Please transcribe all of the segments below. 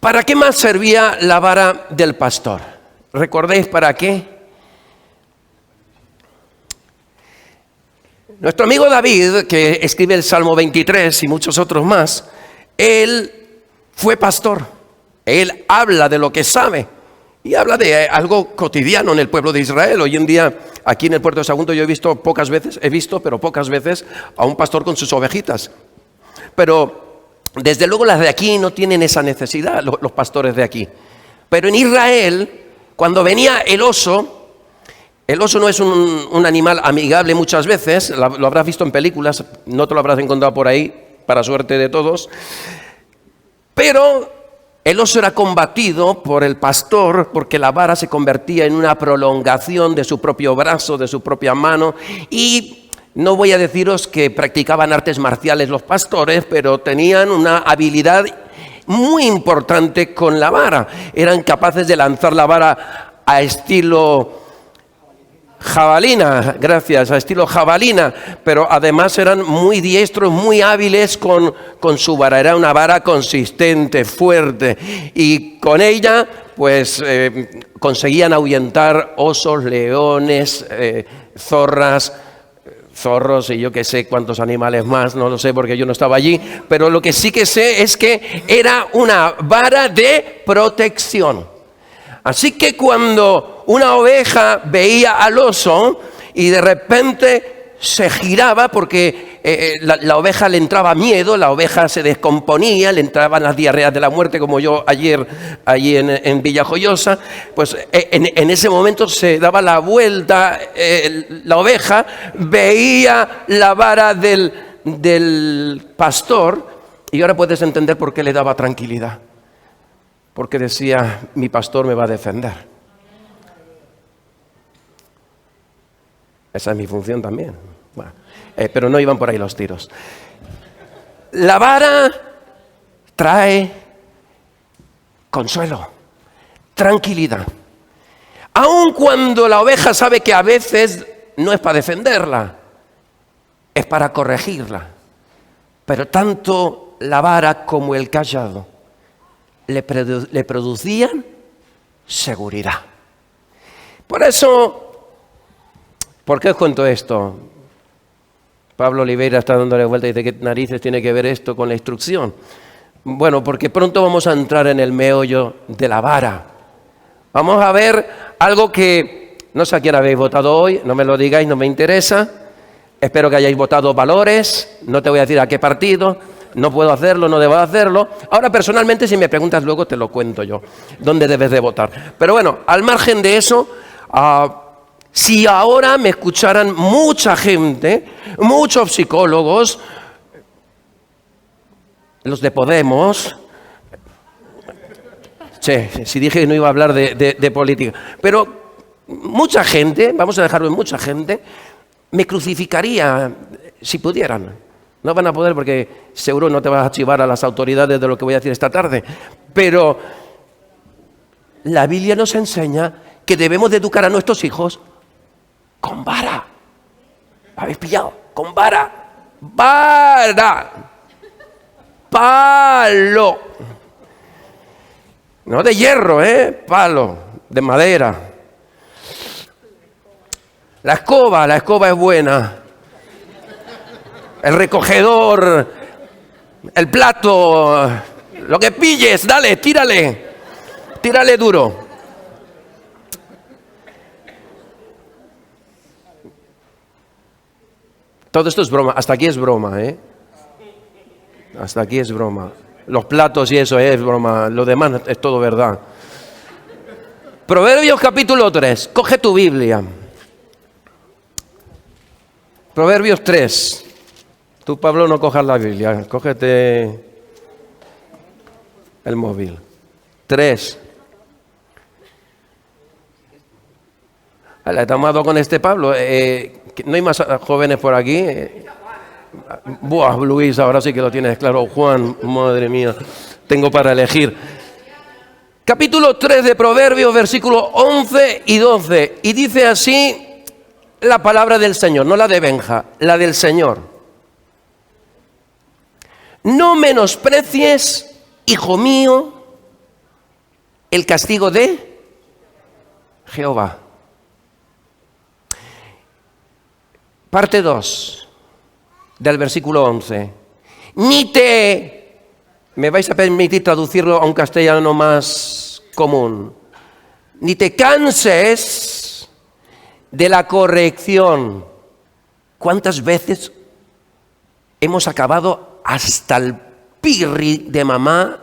¿Para qué más servía la vara del pastor? ¿Recordéis para qué? Nuestro amigo David, que escribe el Salmo 23 y muchos otros más, él fue pastor. Él habla de lo que sabe y habla de algo cotidiano en el pueblo de Israel. Hoy en día, aquí en el puerto de Sagunto, yo he visto pocas veces a un pastor con sus ovejitas. Pero desde luego las de aquí no tienen esa necesidad, los pastores de aquí. Pero en Israel, cuando venía el oso no es un animal amigable muchas veces, lo habrás visto en películas, no te lo habrás encontrado por ahí, para suerte de todos. Pero el oso era combatido por el pastor porque la vara se convertía en una prolongación de su propio brazo, de su propia mano. Y no voy a deciros que practicaban artes marciales los pastores, pero tenían una habilidad muy importante con la vara. Eran capaces de lanzar la vara a estilo jabalina, a estilo jabalina, pero además eran muy diestros, muy hábiles con su vara. Era una vara consistente, fuerte, y con ella pues conseguían ahuyentar osos, leones, zorros y yo que sé cuántos animales más, no lo sé porque yo no estaba allí, pero lo que sí que sé es que era una vara de protección. Así que cuando una oveja veía al oso y de repente se giraba porque la oveja le entraba miedo, la oveja se descomponía, le entraban las diarreas de la muerte como yo ayer allí en Villajoyosa, pues en ese momento se daba la vuelta la oveja, veía la vara del pastor y ahora puedes entender por qué le daba tranquilidad. Porque decía, mi pastor me va a defender. Esa es mi función también. Bueno, pero no iban por ahí los tiros. La vara trae consuelo, tranquilidad. Aun cuando la oveja sabe que a veces no es para defenderla, es para corregirla. Pero tanto la vara como el cayado le producían seguridad. Por eso, ¿por qué os cuento esto? Pablo Oliveira está dándole vuelta y dice, ¿qué narices tiene que ver esto con la instrucción? Bueno, porque pronto vamos a entrar en el meollo de la vara. Vamos a ver algo que no sé a quién habéis votado hoy, no me lo digáis, no me interesa. Espero que hayáis votado valores, no te voy a decir a qué partido. No puedo hacerlo, no debo hacerlo. Ahora, personalmente, si me preguntas luego, te lo cuento yo, dónde debes de votar. Pero bueno, al margen de eso, si ahora me escucharan mucha gente, muchos psicólogos, los de Podemos, si dije que no iba a hablar de política, pero mucha gente, vamos a dejarlo en mucha gente, me crucificaría si pudieran. No van a poder porque seguro no te vas a chivar a las autoridades de lo que voy a decir esta tarde. Pero la Biblia nos enseña que debemos de educar a nuestros hijos con vara. ¿Habéis pillado? Con vara. Vara. Palo. No de hierro, palo. De madera. La escoba es buena. El recogedor, el plato, lo que pilles, dale, tírale duro. Todo esto es broma, hasta aquí es broma, Hasta aquí es broma. Los platos y eso es broma, lo demás es todo verdad. Proverbios capítulo 3, coge tu Biblia. Proverbios 3. Tú, Pablo, no cojas la Biblia, cógete el móvil. 3. ¿Le estamos dando con este Pablo? ¿No hay más jóvenes por aquí? Buah, Luis, ahora sí que lo tienes claro. Juan, madre mía, tengo para elegir. Capítulo 3 de Proverbios, versículos 11 y 12. Y dice así la palabra del Señor, no la de Benja, la del Señor. No menosprecies, hijo mío, el castigo de Jehová. Parte 2 del versículo 11. Me vais a permitir traducirlo a un castellano más común. Ni te canses de la corrección. ¿Cuántas veces hemos acabado hasta el pirri de mamá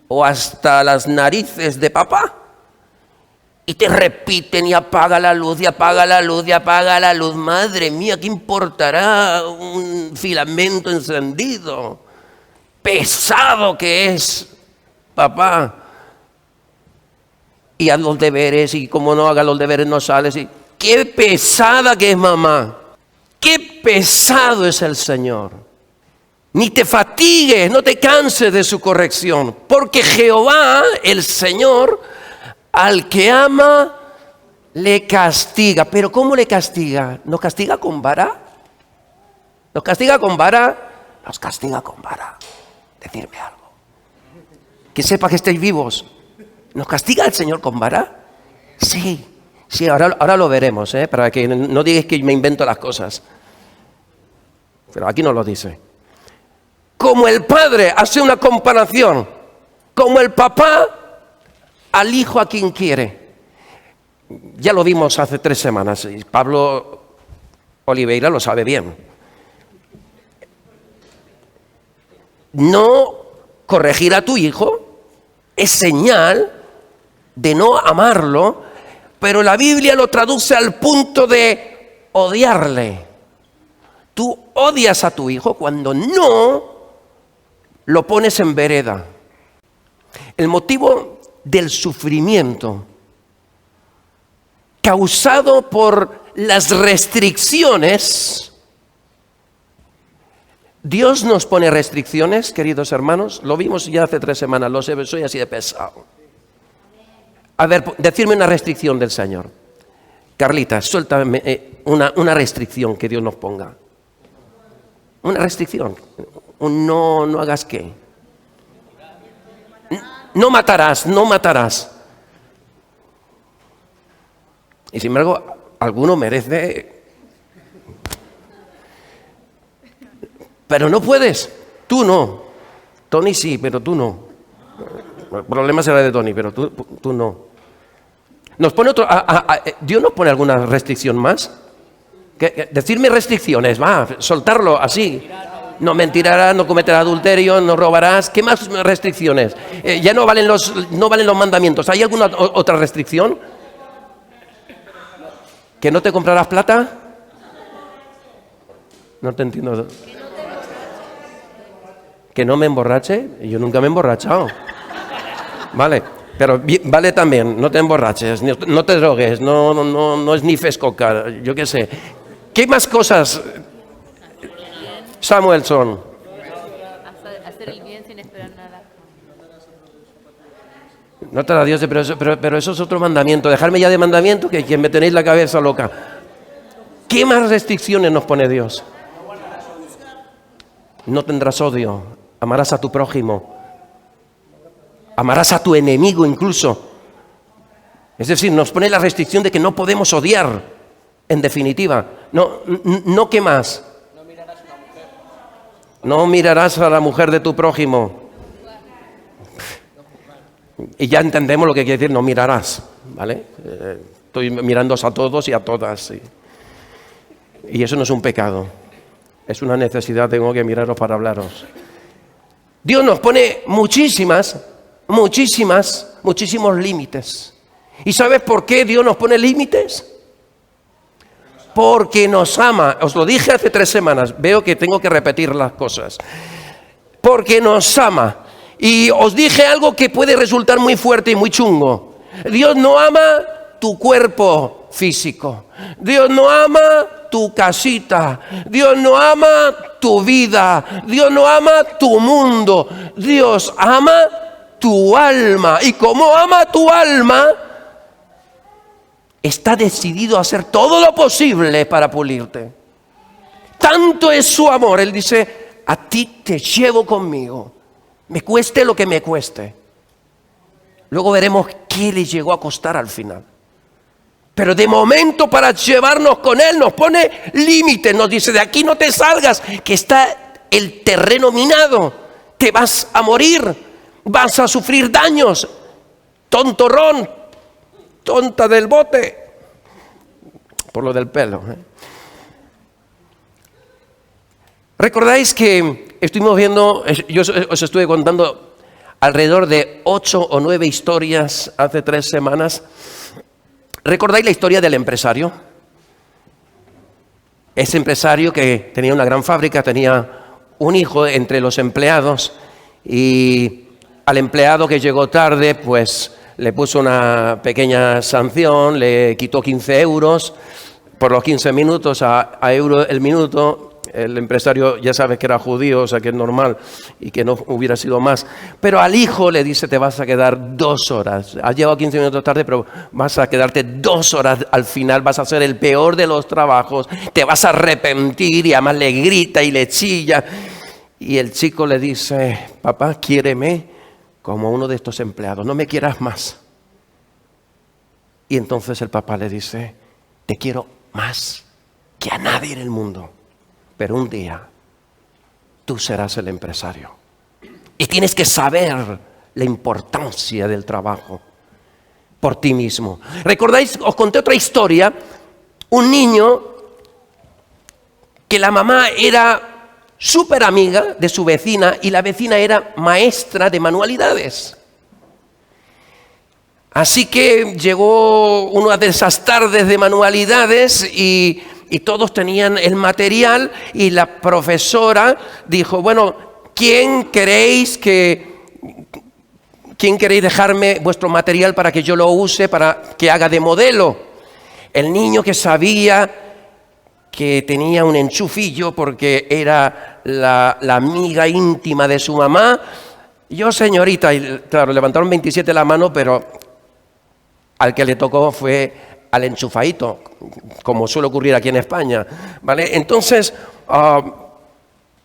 o hasta las narices de papá? Y te repiten y apaga la luz, y apaga la luz, y apaga la luz. Madre mía, ¿qué importará un filamento encendido? Pesado que es, papá. Y haz los deberes, y como no haga los deberes no sales. Y qué pesada que es mamá. Qué pesado es el Señor. Ni te fatigues, no te canses de su corrección. Porque Jehová, el Señor, al que ama, le castiga. ¿Pero cómo le castiga? ¿Nos castiga con vara? ¿Nos castiga con vara? Nos castiga con vara. Decirme algo. Que sepa que estéis vivos. ¿Nos castiga el Señor con vara? Sí, ahora lo veremos, para que no digáis que me invento las cosas. Pero aquí no lo dice. Como el padre hace una comparación, como el papá al hijo a quien quiere. Ya lo vimos hace 3 semanas y Pablo Oliveira lo sabe bien. No corregir a tu hijo es señal de no amarlo, pero la Biblia lo traduce al punto de odiarle. Tú odias a tu hijo cuando no lo pones en vereda. El motivo del sufrimiento causado por las restricciones. Dios nos pone restricciones, queridos hermanos. Lo vimos ya hace 3 semanas, lo sé, soy así de pesado. A ver, decirme una restricción del Señor. Carlita, suéltame una restricción que Dios nos ponga. Una restricción. No hagas qué. No matarás. Y sin embargo, alguno merece. Pero no puedes. Tú no. Tony sí, pero tú no. El problema será de Tony, pero tú no. Nos pone Dios nos pone alguna restricción más. Decirme restricciones, soltarlo así. No mentirás, no cometerás adulterio, no robarás. ¿Qué más restricciones? Ya no valen los mandamientos. ¿Hay alguna otra restricción? ¿Que no te comprarás plata? No te entiendo. ¿Que no me emborrache? Yo nunca me he emborrachado. Vale, pero vale también, no te emborraches, no te drogues, no esnifes coca, yo qué sé. ¿Qué más cosas, Samuelson? Hacer el bien sin esperar nada. No te da Dios, pero eso es otro mandamiento. Dejarme ya de mandamiento, que me tenéis la cabeza loca. ¿Qué más restricciones nos pone Dios? No tendrás odio, amarás a tu prójimo, amarás a tu enemigo incluso. Es decir, nos pone la restricción de que no podemos odiar, en definitiva. No, ¿qué más? No mirarás a la mujer de tu prójimo. Y ya entendemos lo que quiere decir no mirarás, ¿vale? Estoy mirando a todos y a todas. ¿Sí? Y eso no es un pecado. Es una necesidad, tengo que miraros para hablaros. Dios nos pone muchísimos límites. ¿Y sabes por qué Dios nos pone límites? Porque nos ama. Os lo dije hace 3 semanas. Veo que tengo que repetir las cosas. Porque nos ama. Y os dije algo que puede resultar muy fuerte y muy chungo. Dios no ama tu cuerpo físico. Dios no ama tu casita. Dios no ama tu vida. Dios no ama tu mundo. Dios ama tu alma. Y como ama tu alma, está decidido a hacer todo lo posible para pulirte. Tanto es su amor. Él dice, a ti te llevo conmigo. Me cueste lo que me cueste. Luego veremos qué le llegó a costar al final. Pero de momento, para llevarnos con Él, nos pone límites. Nos dice, de aquí no te salgas, que está el terreno minado. Te vas a morir, vas a sufrir daños. Tontorrón, tonta del bote. Por lo del pelo. ¿Recordáis que estuvimos viendo, yo os estuve contando alrededor de 8 o 9 historias hace 3 semanas? ¿Recordáis la historia del empresario? Ese empresario que tenía una gran fábrica, tenía un hijo entre los empleados y al empleado que llegó tarde, pues le puso una pequeña sanción, le quitó 15 euros por los 15 minutos a euro el minuto. El empresario ya sabe que era judío, o sea que es normal y que no hubiera sido más. Pero al hijo le dice, te vas a quedar 2 horas. Has llegado 15 minutos tarde, pero vas a quedarte 2 horas al final. Vas a hacer el peor de los trabajos. Te vas a arrepentir y además le grita y le chilla. Y el chico le dice, papá, quiéreme como uno de estos empleados. No me quieras más. Y entonces el papá le dice, te quiero más que a nadie en el mundo. Pero un día tú serás el empresario y tienes que saber la importancia del trabajo por ti mismo. ¿Recordáis? Os conté otra historia, un niño que la mamá era súper amiga de su vecina y la vecina era maestra de manualidades. Así que llegó una de esas tardes de manualidades y todos tenían el material y la profesora dijo, bueno, ¿quién queréis dejarme vuestro material para que yo lo use, para que haga de modelo? El niño, que sabía que tenía un enchufillo porque era la amiga íntima de su mamá, yo, señorita, y claro, levantaron 27 la mano, pero al que le tocó fue al enchufadito, como suele ocurrir aquí en España, ¿vale? Entonces,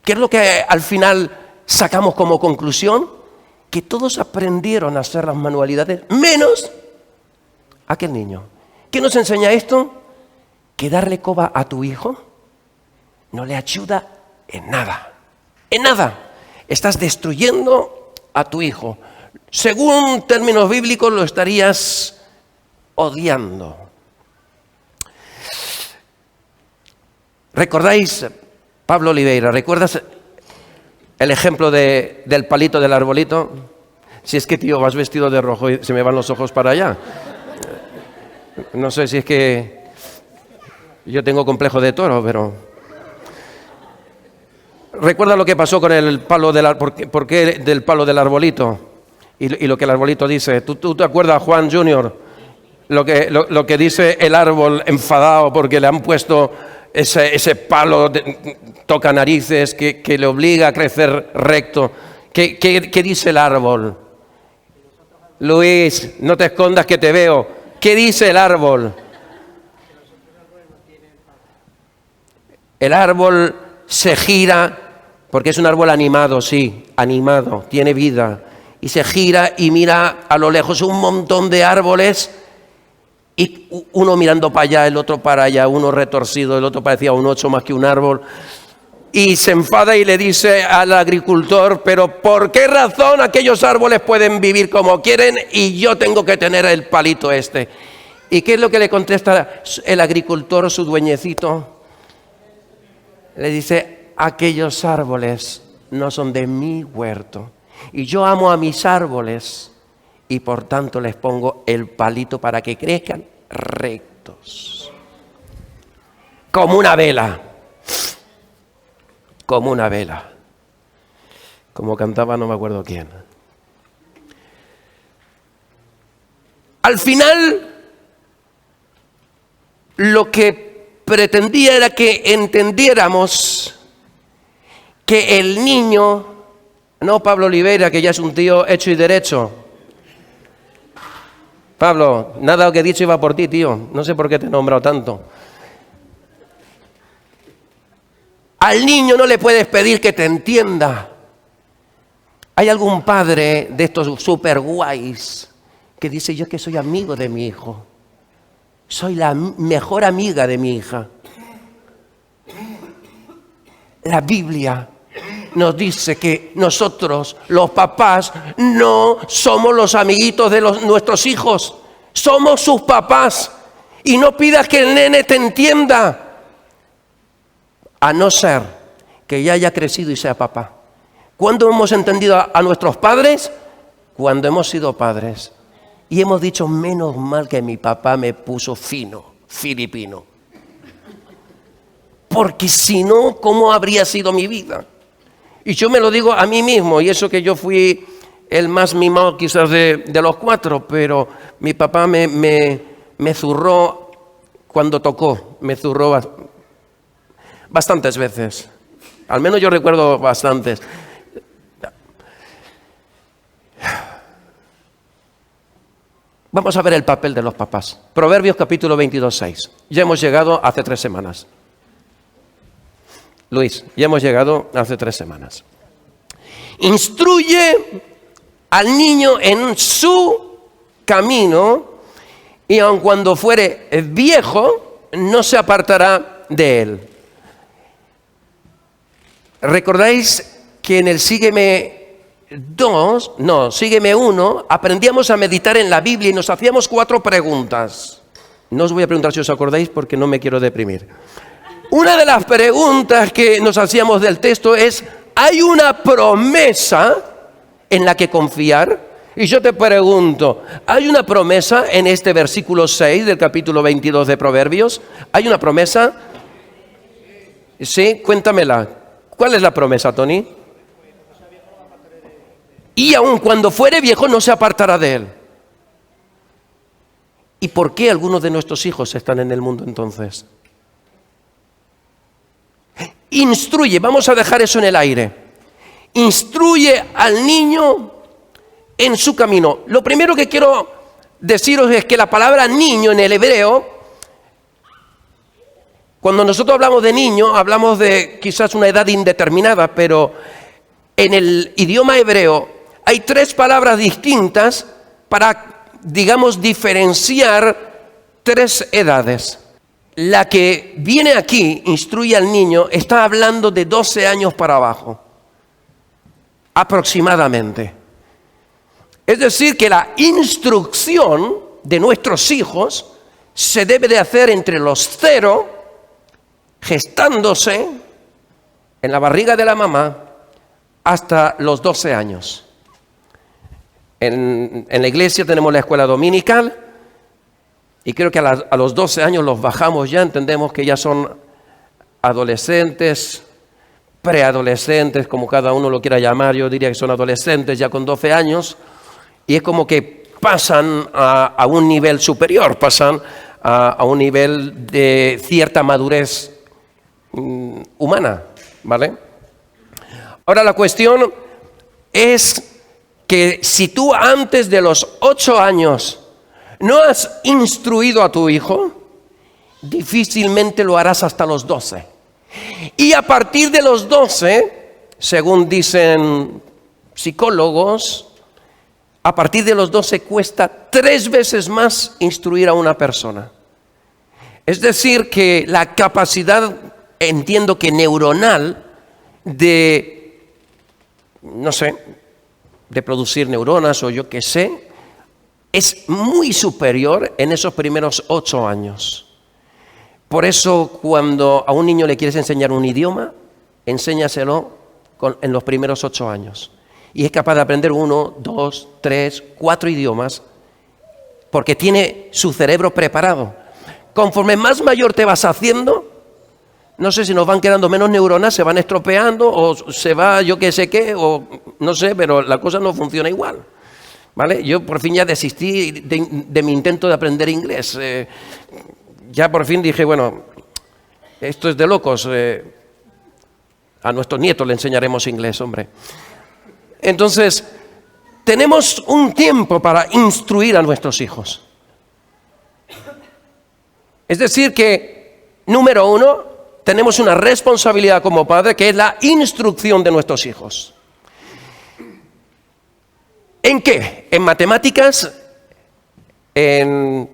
¿qué es lo que al final sacamos como conclusión? Que todos aprendieron a hacer las manualidades, menos aquel niño. ¿Qué nos enseña esto? Que darle coba a tu hijo no le ayuda en nada. En nada. Estás destruyendo a tu hijo. Según términos bíblicos, lo estarías odiando. ¿Recordáis, Pablo Oliveira, recuerdas el ejemplo del palito del arbolito? Si es que, tío, vas vestido de rojo y se me van los ojos para allá. No sé si es que yo tengo complejo de toro, pero... ¿Recuerda lo que pasó con el palo por qué del palo del arbolito? Y lo que el arbolito dice. ¿Tú te acuerdas, Juan Junior? Lo que dice el árbol enfadado porque le han puesto ese palo toca narices que le obliga a crecer recto. ¿Qué dice el árbol? Luis, no te escondas que te veo. ¿Qué dice el árbol? El árbol se gira, porque es un árbol animado, sí, animado, tiene vida. Y se gira y mira a lo lejos un montón de árboles. Y uno mirando para allá, el otro para allá, uno retorcido, el otro parecía un 8 más que un árbol. Y se enfada y le dice al agricultor, pero ¿por qué razón aquellos árboles pueden vivir como quieren y yo tengo que tener el palito este? ¿Y qué es lo que le contesta el agricultor, su dueñecito? Le dice, aquellos árboles no son de mi huerto. Y yo amo a mis árboles. Y por tanto les pongo el palito para que crezcan rectos. Como una vela. Como una vela. Como cantaba no me acuerdo quién. Al final, lo que pretendía era que entendiéramos que el niño, no Pablo Oliveira, que ya es un tío hecho y derecho. Pablo, nada lo que he dicho iba por ti, tío. No sé por qué te he nombrado tanto. Al niño no le puedes pedir que te entienda. ¿Hay algún padre de estos super guays que dice: yo que soy amigo de mi hijo, soy la mejor amiga de mi hija. La Biblia nos dice que nosotros, los papás, no somos los amiguitos de nuestros hijos, somos sus papás. Y no pidas que el nene te entienda, a no ser que ya haya crecido y sea papá. ¿Cuándo hemos entendido a nuestros padres? Cuando hemos sido padres. Y hemos dicho: menos mal que mi papá me puso filipino. Porque si no, ¿cómo habría sido mi vida? Y yo me lo digo a mí mismo, y eso que yo fui el más mimado quizás de los 4, pero mi papá me zurró cuando tocó, me zurró bastantes veces. Al menos yo recuerdo bastantes. Vamos a ver el papel de los papás. Proverbios capítulo 22:6. Ya hemos llegado hace 3 semanas. Luis, ya hemos llegado hace 3 semanas. Instruye al niño en su camino, y aun cuando fuere viejo, no se apartará de él. ¿Recordáis que en el Sígueme 1, aprendíamos a meditar en la Biblia y nos hacíamos 4 preguntas? No os voy a preguntar si os acordáis porque no me quiero deprimir. Una de las preguntas que nos hacíamos del texto es: ¿hay una promesa en la que confiar? Y yo te pregunto, ¿hay una promesa en este versículo 6 del capítulo 22 de Proverbios? ¿Hay una promesa? Sí, cuéntamela. ¿Cuál es la promesa, Tony? Y aun cuando fuere viejo no se apartará de él. ¿Y por qué algunos de nuestros hijos están en el mundo entonces? Instruye, vamos a dejar eso en el aire. Instruye al niño en su camino. Lo primero que quiero deciros es que la palabra niño en el hebreo, cuando nosotros hablamos de niño, hablamos de quizás una edad indeterminada, pero en el idioma hebreo hay 3 palabras distintas para, digamos, diferenciar 3 edades. La que viene aquí, instruye al niño, está hablando de 12 años para abajo, aproximadamente. Es decir, que la instrucción de nuestros hijos se debe de hacer entre los 0, gestándose en la barriga de la mamá, hasta los 12 años. En la iglesia tenemos la escuela dominical, y creo que a los 12 años los bajamos ya, entendemos que ya son adolescentes, preadolescentes, como cada uno lo quiera llamar. Yo diría que son adolescentes ya con 12 años, y es como que pasan a un nivel superior, pasan a un nivel de cierta madurez humana, ¿vale? Ahora la cuestión es que si tú antes de los 8 años no has instruido a tu hijo, difícilmente lo harás hasta los 12. Y a partir de los 12, según dicen psicólogos, a partir de los 12 cuesta 3 veces más instruir a una persona. Es decir, que la capacidad, entiendo que neuronal, de producir neuronas o yo qué sé, es muy superior en esos primeros 8 años. Por eso, cuando a un niño le quieres enseñar un idioma, enséñaselo en los primeros 8 años. Y es capaz de aprender 1, 2, 3, 4 idiomas, porque tiene su cerebro preparado. Conforme más mayor te vas haciendo, no sé si nos van quedando menos neuronas, se van estropeando o se va yo qué sé qué, o no sé, pero la cosa no funciona igual. ¿Vale? Yo por fin ya desistí de mi intento de aprender inglés. Ya por fin dije, bueno, esto es de locos. A nuestros nietos le enseñaremos inglés, hombre. Entonces, tenemos un tiempo para instruir a nuestros hijos. Es decir que, número 1, tenemos una responsabilidad como padre, que es la instrucción de nuestros hijos. ¿En qué? En matemáticas, en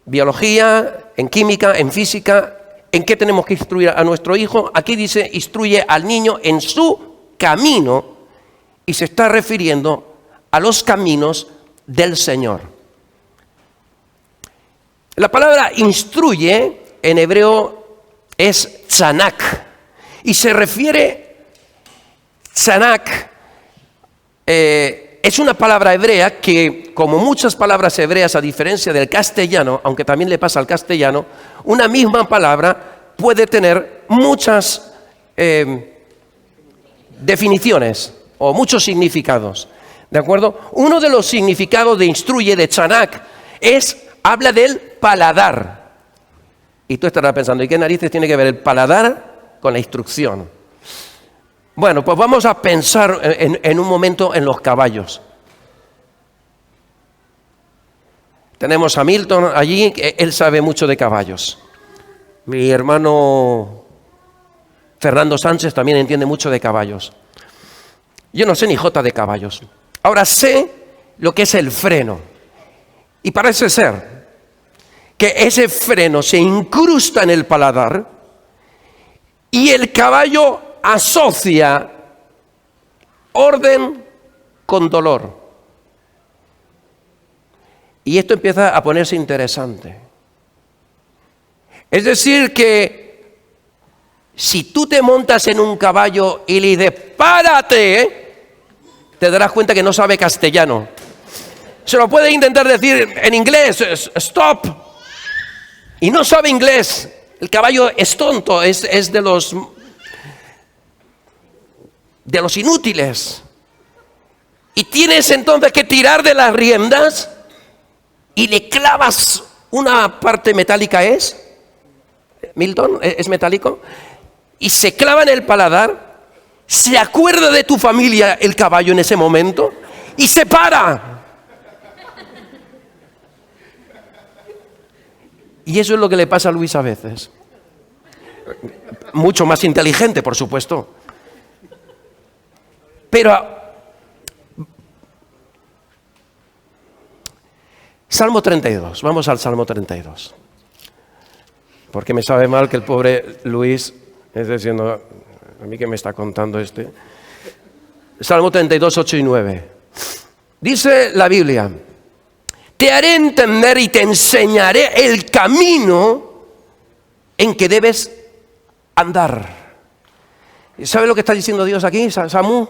biología, en química, en física. ¿En qué tenemos que instruir a nuestro hijo? Aquí dice, instruye al niño en su camino, y se está refiriendo a los caminos del Señor. La palabra instruye en hebreo es tzanak, y se refiere, tzanak, es una palabra hebrea que, como muchas palabras hebreas, a diferencia del castellano, aunque también le pasa al castellano, una misma palabra puede tener muchas definiciones o muchos significados. ¿De acuerdo? Uno de los significados de instruye, de tzanak, habla del paladar. Y tú estarás pensando, ¿y qué narices tiene que ver el paladar con la instrucción? Bueno, pues vamos a pensar en un momento en los caballos. Tenemos a Milton allí, él sabe mucho de caballos. Mi hermano Fernando Sánchez también entiende mucho de caballos. Yo no sé ni jota de caballos. Ahora sé lo que es el freno. Y parece ser que ese freno se incrusta en el paladar y el caballo asocia orden con dolor. Y esto empieza a ponerse interesante. Es decir, que si tú te montas en un caballo y le dices, ¡párate!, te darás cuenta que no sabe castellano. Se lo puede intentar decir en inglés, ¡stop! Y no sabe inglés. El caballo es tonto, es de los inútiles. Y tienes entonces que tirar de las riendas y le clavas una parte metálica, Milton, ¿es metálico? Y se clava en el paladar, se acuerda de tu familia el caballo en ese momento y se para. Y eso es lo que le pasa a Luis a veces. Mucho más inteligente, por supuesto. Pero Salmo 32, vamos al Salmo 32. Porque me sabe mal que el pobre Luis esté diciendo, a mí que me está contando este. Salmo 32, 8 y 9. Dice la Biblia, te haré entender y te enseñaré el camino en que debes andar. ¿Sabe lo que está diciendo Dios aquí, Samu?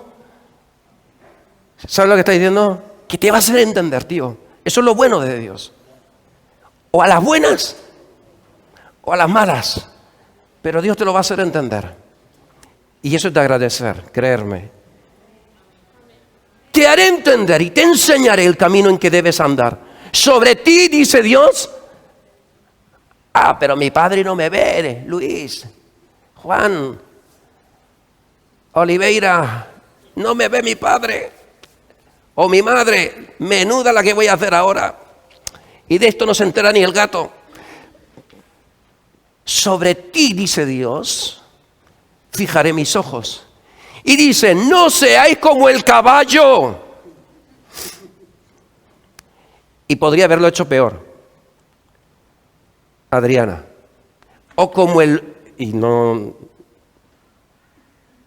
¿Sabe lo que está diciendo? Que te va a hacer entender, tío. Eso es lo bueno de Dios. O a las buenas o a las malas. Pero Dios te lo va a hacer entender. Y eso es de agradecer, creerme. Te haré entender y te enseñaré el camino en que debes andar. Sobre ti, dice Dios. Pero mi padre no me ve, Luis, Juan, Oliveira, no me ve mi padre o mi madre, menuda la que voy a hacer ahora. Y de esto no se entera ni el gato. Sobre ti, dice Dios, fijaré mis ojos. Y dice, no seáis como el caballo. Y podría haberlo hecho peor, Adriana. O como y no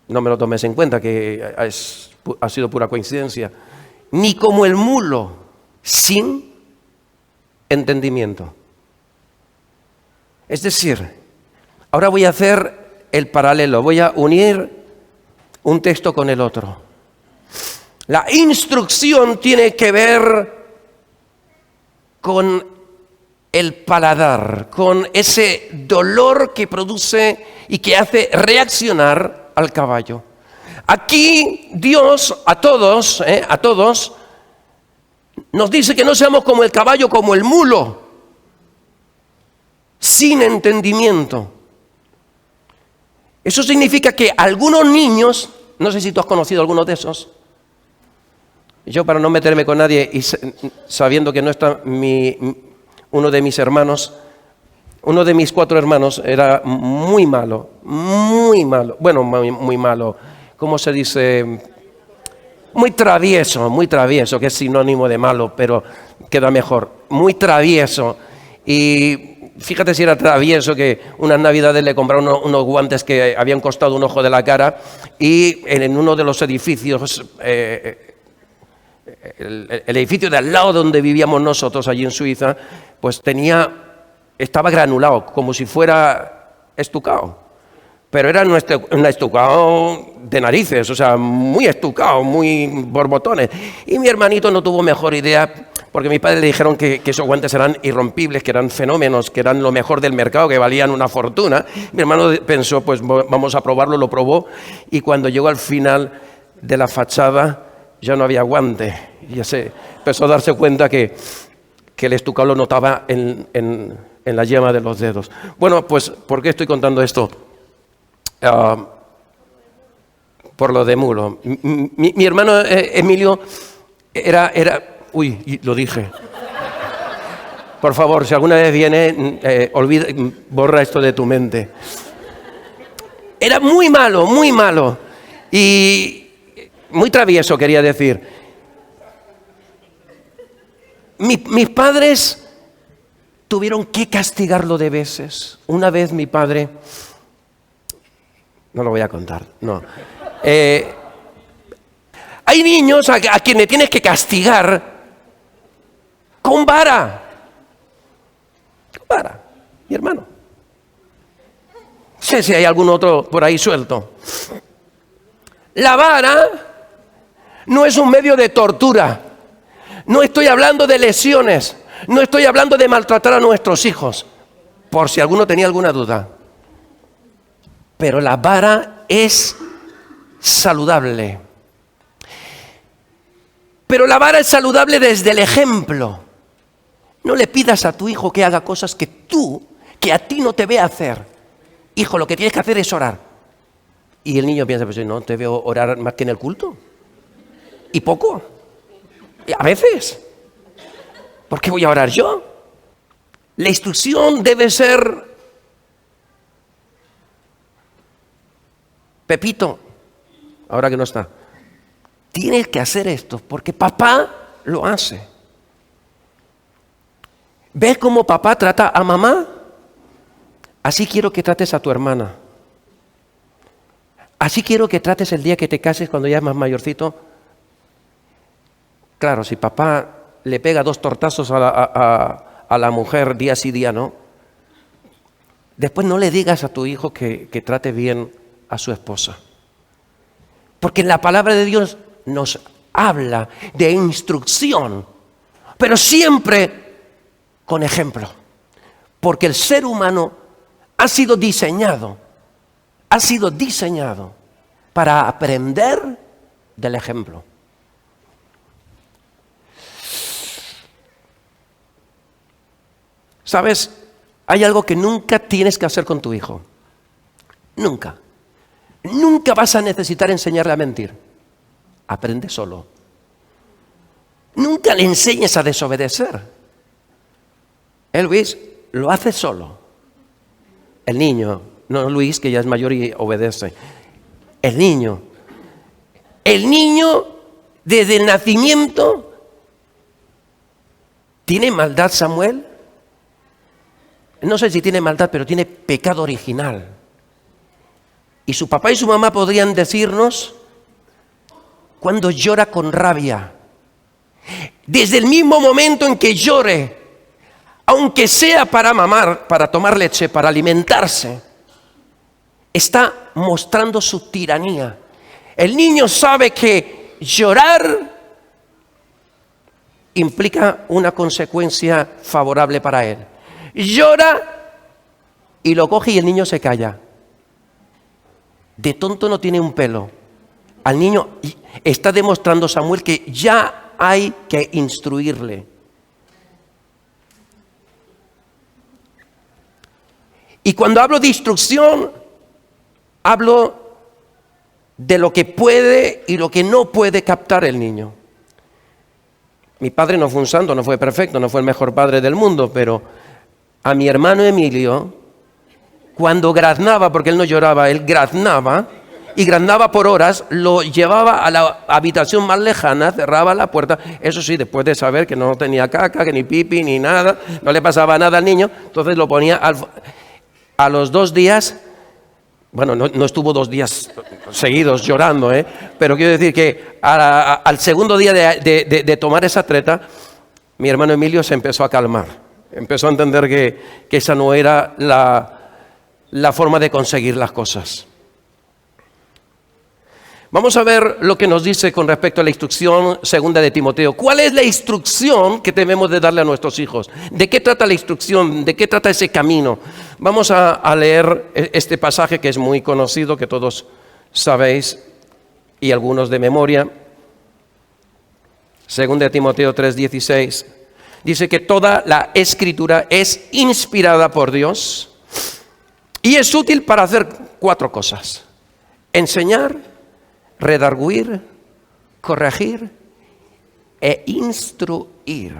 me lo tomes en cuenta, que ha sido pura coincidencia. Ni como el mulo, sin entendimiento. Es decir, ahora voy a hacer el paralelo, voy a unir un texto con el otro. La instrucción tiene que ver con el paladar, con ese dolor que produce y que hace reaccionar al caballo. Aquí Dios a todos nos dice que no seamos como el caballo, como el mulo, sin entendimiento. Eso significa que algunos niños, no sé si tú has conocido algunos de esos, yo para no meterme con nadie y sabiendo que no está uno de mis hermanos, uno de mis 4 hermanos era muy malo, bueno, muy malo, ¿cómo se dice? muy travieso, que es sinónimo de malo, pero queda mejor. Muy travieso. Y fíjate si era travieso que unas navidades le compraron unos guantes que habían costado un ojo de la cara y en uno de los edificios, el edificio de al lado donde vivíamos nosotros allí en Suiza, pues estaba granulado, como si fuera estucado. Pero era un estucado de narices, o sea, muy estucado, muy borbotones. Y mi hermanito no tuvo mejor idea, porque mis padres le dijeron que esos guantes eran irrompibles, que eran fenómenos, que eran lo mejor del mercado, que valían una fortuna. Mi hermano pensó, pues vamos a probarlo, lo probó, y cuando llegó al final de la fachada ya no había guante. Y ya se empezó a darse cuenta que el estucado lo notaba en la yema de los dedos. Bueno, pues, ¿por qué estoy contando esto? Por lo de Mulo. Mi hermano Emilio era... Uy, lo dije. Por favor, si alguna vez viene, borra esto de tu mente. Era muy malo. Y muy travieso, quería decir. Mis padres tuvieron que castigarlo de veces. Una vez mi padre... No lo voy a contar, no. Hay niños a quienes tienes que castigar con vara. Con vara, mi hermano. No sé si hay algún otro por ahí suelto. La vara no es un medio de tortura. No estoy hablando de lesiones. No estoy hablando de maltratar a nuestros hijos. Por si alguno tenía alguna duda. Pero la vara es saludable. Pero la vara es saludable desde el ejemplo. No le pidas a tu hijo que haga cosas que a ti no te ve hacer. Hijo, lo que tienes que hacer es orar. Y el niño piensa, pues no te veo orar más que en el culto. Y poco. Y a veces. ¿Por qué voy a orar yo? La instrucción debe ser... Pepito, ahora que no está, tienes que hacer esto porque papá lo hace. ¿Ves cómo papá trata a mamá? Así quiero que trates a tu hermana. Así quiero que trates el día que te cases cuando ya es más mayorcito. Claro, si papá le pega 2 tortazos a la mujer día sí, día no, después no le digas a tu hijo que trate bien a su esposa. Porque la palabra de Dios nos habla de instrucción, pero siempre con ejemplo. Porque el ser humano ha sido diseñado para aprender del ejemplo. ¿Sabes? Hay algo que nunca tienes que hacer con tu hijo. Nunca. Nunca vas a necesitar enseñarle a mentir. Aprende solo. Nunca le enseñes a desobedecer. Luis lo hace solo. El niño, no Luis, que ya es mayor y obedece. El niño desde el nacimiento tiene maldad, Samuel. No sé si tiene maldad, pero tiene pecado original. Y su papá y su mamá podrían decirnos cuando llora con rabia. Desde el mismo momento en que llore, aunque sea para mamar, para tomar leche, para alimentarse, está mostrando su tiranía. El niño sabe que llorar implica una consecuencia favorable para él. Llora y lo coge y el niño se calla. De tonto no tiene un pelo. Al niño está demostrando Samuel que ya hay que instruirle. Y cuando hablo de instrucción, hablo de lo que puede y lo que no puede captar el niño. Mi padre no fue un santo, no fue perfecto, no fue el mejor padre del mundo, pero a mi hermano Emilio, cuando graznaba, porque él no lloraba, él graznaba, y granaba por horas, lo llevaba a la habitación más lejana, cerraba la puerta, eso sí, después de saber que no tenía caca, que ni pipi, ni nada, no le pasaba nada al niño, entonces lo ponía a los 2 días, bueno, no estuvo 2 días seguidos llorando, pero quiero decir que al segundo día de tomar esa treta, mi hermano Emilio se empezó a calmar, empezó a entender que esa no era la forma de conseguir las cosas. Vamos a ver lo que nos dice con respecto a la instrucción segunda de Timoteo. ¿Cuál es la instrucción que debemos de darle a nuestros hijos? ¿De qué trata la instrucción? ¿De qué trata ese camino? Vamos a leer este pasaje que es muy conocido, que todos sabéis y algunos de memoria. Segunda de Timoteo 3:16. Dice que toda la Escritura es inspirada por Dios y es útil para hacer 4 cosas: enseñar, redarguir, corregir e instruir.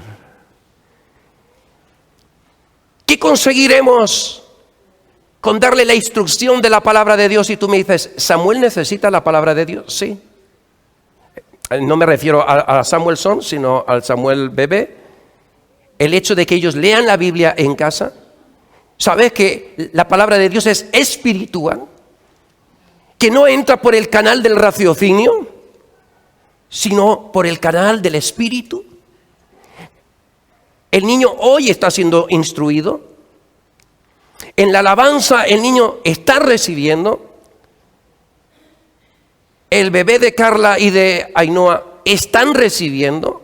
¿Qué conseguiremos con darle la instrucción de la palabra de Dios? Y tú me dices, ¿Samuel necesita la palabra de Dios? Sí. No me refiero a Samuelson, sino al Samuel bebé. El hecho de que ellos lean la Biblia en casa. ¿Sabes que la palabra de Dios es espiritual? Que no entra por el canal del raciocinio, sino por el canal del espíritu. El niño hoy está siendo instruido. En la alabanza el niño está recibiendo. El bebé de Carla y de Ainhoa están recibiendo.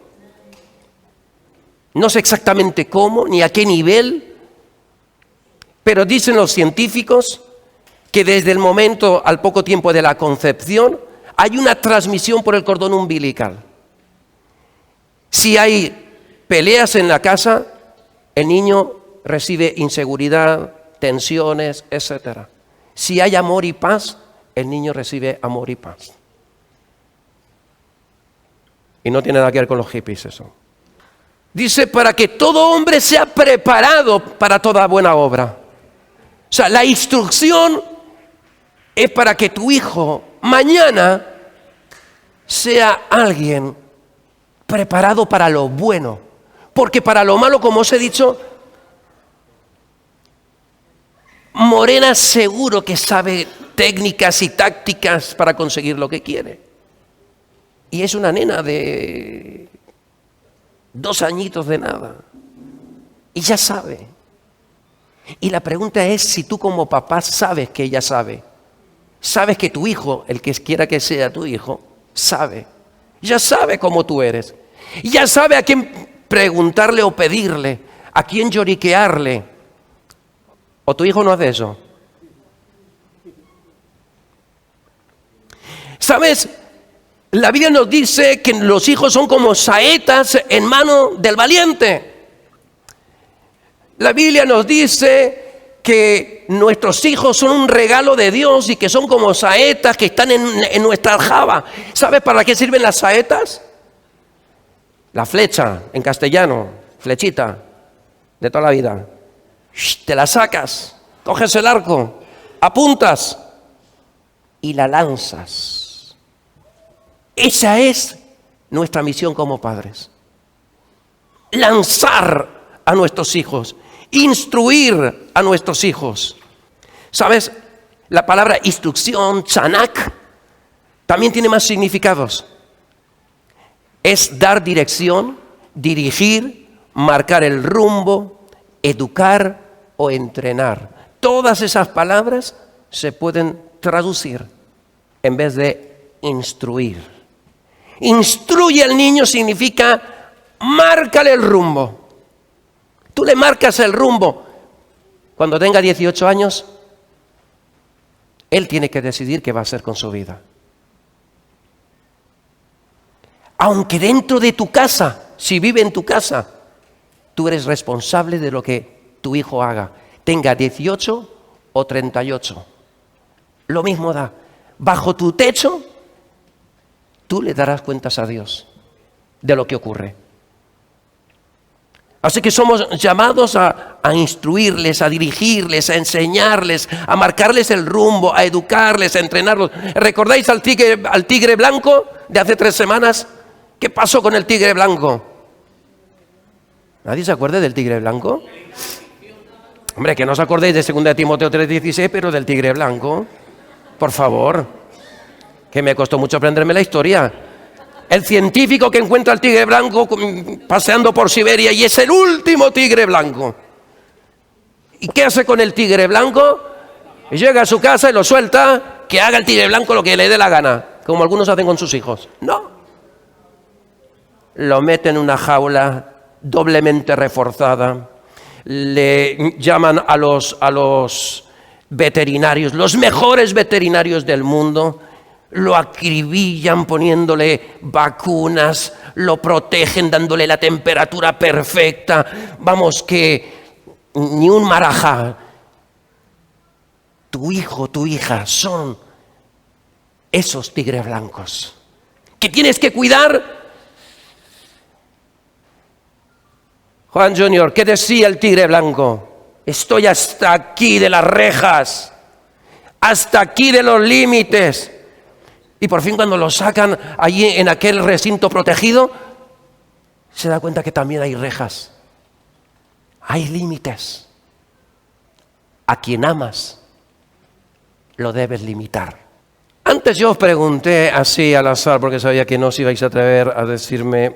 No sé exactamente cómo ni a qué nivel, pero dicen los científicos que desde el momento al poco tiempo de la concepción hay una transmisión por el cordón umbilical. Si hay peleas en la casa, el niño recibe inseguridad, tensiones, etc. Si hay amor y paz, el niño recibe amor y paz. Y no tiene nada que ver con los hippies eso. Dice, para que todo hombre sea preparado para toda buena obra. O sea, la instrucción es para que tu hijo mañana sea alguien preparado para lo bueno. Porque para lo malo, como os he dicho, Morena seguro que sabe técnicas y tácticas para conseguir lo que quiere. Y es una nena de 2 añitos de nada. Y ya sabe. Y la pregunta es si tú como papá sabes que ella sabe. Sabes que tu hijo, el que quiera que sea tu hijo, sabe. Ya sabe cómo tú eres. Ya sabe a quién preguntarle o pedirle, a quién lloriquearle. ¿O tu hijo no hace eso? ¿Sabes? La Biblia nos dice que los hijos son como saetas en mano del valiente. La Biblia nos dice que nuestros hijos son un regalo de Dios y que son como saetas que están en nuestra aljaba. ¿Sabes para qué sirven las saetas? La flecha, en castellano, flechita, de toda la vida. Te la sacas, coges el arco, apuntas y la lanzas. Esa es nuestra misión como padres. Lanzar a nuestros hijos, instruir a nuestros hijos. ¿Sabes? La palabra instrucción, chanak, también tiene más significados. Es dar dirección, dirigir, marcar el rumbo, educar o entrenar. Todas esas palabras se pueden traducir en vez de instruir. Instruye al niño significa márcale el rumbo. Tú le marcas el rumbo. Cuando tenga 18 años, él tiene que decidir qué va a hacer con su vida. Aunque dentro de tu casa, si vive en tu casa, tú eres responsable de lo que tu hijo haga. Tenga 18 o 38. Lo mismo da. Bajo tu techo, tú le darás cuentas a Dios de lo que ocurre. Así que somos llamados a instruirles, a dirigirles, a enseñarles, a marcarles el rumbo, a educarles, a entrenarlos. ¿Recordáis al tigre blanco de hace 3 semanas? ¿Qué pasó con el tigre blanco? ¿Nadie se acuerda del tigre blanco? Hombre, que no os acordéis de 2 Timoteo 3:16, pero del tigre blanco. Por favor, que me costó mucho aprenderme la historia. El científico que encuentra al tigre blanco paseando por Siberia y es el último tigre blanco. ¿Y qué hace con el tigre blanco? Y llega a su casa y lo suelta, que haga el tigre blanco lo que le dé la gana, como algunos hacen con sus hijos. No. Lo mete en una jaula doblemente reforzada. Le llaman a los veterinarios, los mejores veterinarios del mundo. Lo acribillan poniéndole vacunas, lo protegen dándole la temperatura perfecta. Vamos, que ni un marajá. Tu hijo, tu hija son esos tigres blancos que tienes que cuidar. Juan Junior, ¿qué decía el tigre blanco? Estoy hasta aquí de las rejas, hasta aquí de los límites. Y por fin cuando lo sacan allí en aquel recinto protegido, se da cuenta que también hay rejas, hay límites. A quien amas, lo debes limitar. Antes yo os pregunté así al azar, porque sabía que no os ibais a atrever a decirme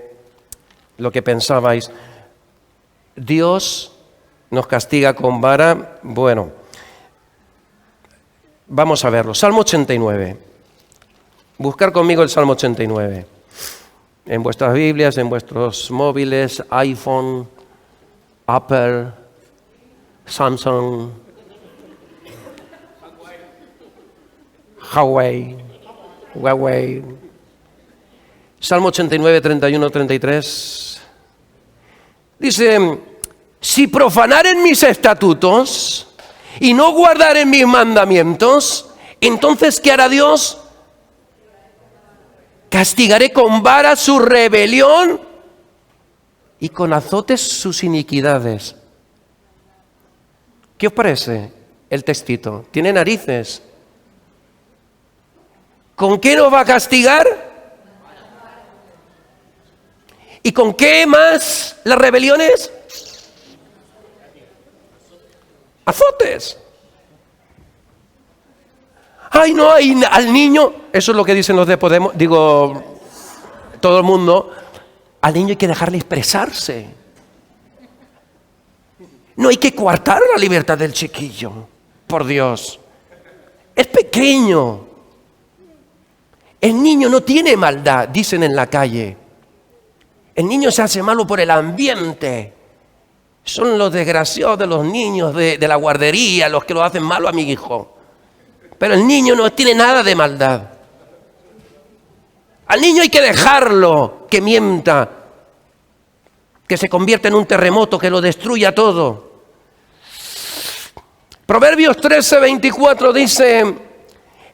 lo que pensabais. ¿Dios nos castiga con vara? Bueno, vamos a verlo. Salmo 89. Buscar conmigo el Salmo 89. En vuestras Biblias, en vuestros móviles, iPhone, Apple, Samsung, Huawei. Salmo 89, 31, 33. Dice, si profanaren mis estatutos y no guardaren mis mandamientos, entonces ¿qué hará Dios? Castigaré con vara su rebelión y con azotes sus iniquidades. ¿Qué os parece el textito? Tiene narices. ¿Con qué nos va a castigar? ¿Y con qué más las rebeliones? Azotes. Ay, no, al niño, eso es lo que dicen los de Podemos, digo, todo el mundo, al niño hay que dejarle expresarse. No hay que coartar la libertad del chiquillo, por Dios. Es pequeño. El niño no tiene maldad, dicen en la calle. El niño se hace malo por el ambiente. Son los desgraciados de los niños de la guardería los que lo hacen malo a mi hijo. Pero el niño no tiene nada de maldad. Al niño hay que dejarlo que mienta, que se convierta en un terremoto, que lo destruya todo. Proverbios 13:24 dice,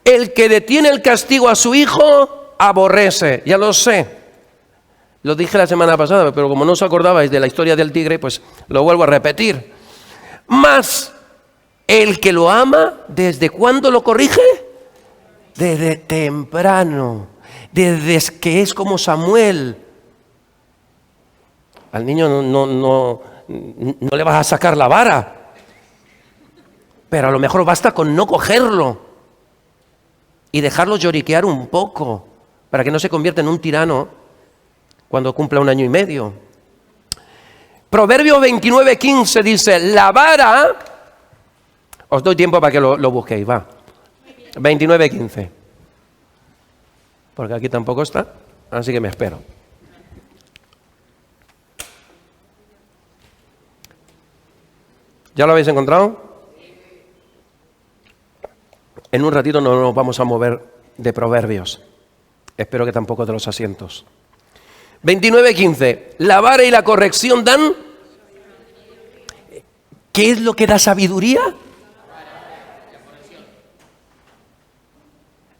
el que detiene el castigo a su hijo, aborrece. Ya lo sé. Lo dije la semana pasada, pero como no os acordabais de la historia del tigre, pues lo vuelvo a repetir. Mas el que lo ama, ¿desde cuándo lo corrige? Desde temprano, desde que es como Samuel. Al niño no le vas a sacar la vara, pero a lo mejor basta con no cogerlo y dejarlo lloriquear un poco para que no se convierta en un tirano cuando cumpla 1 año y medio. Proverbios 29:15 dice, la vara... Os doy tiempo para que lo busquéis, va. 29:15. Porque aquí tampoco está, así que me espero. ¿Ya lo habéis encontrado? En un ratito no nos vamos a mover de Proverbios. Espero que tampoco de los asientos. 29:15. La vara y la corrección dan... ¿Qué es lo que da sabiduría?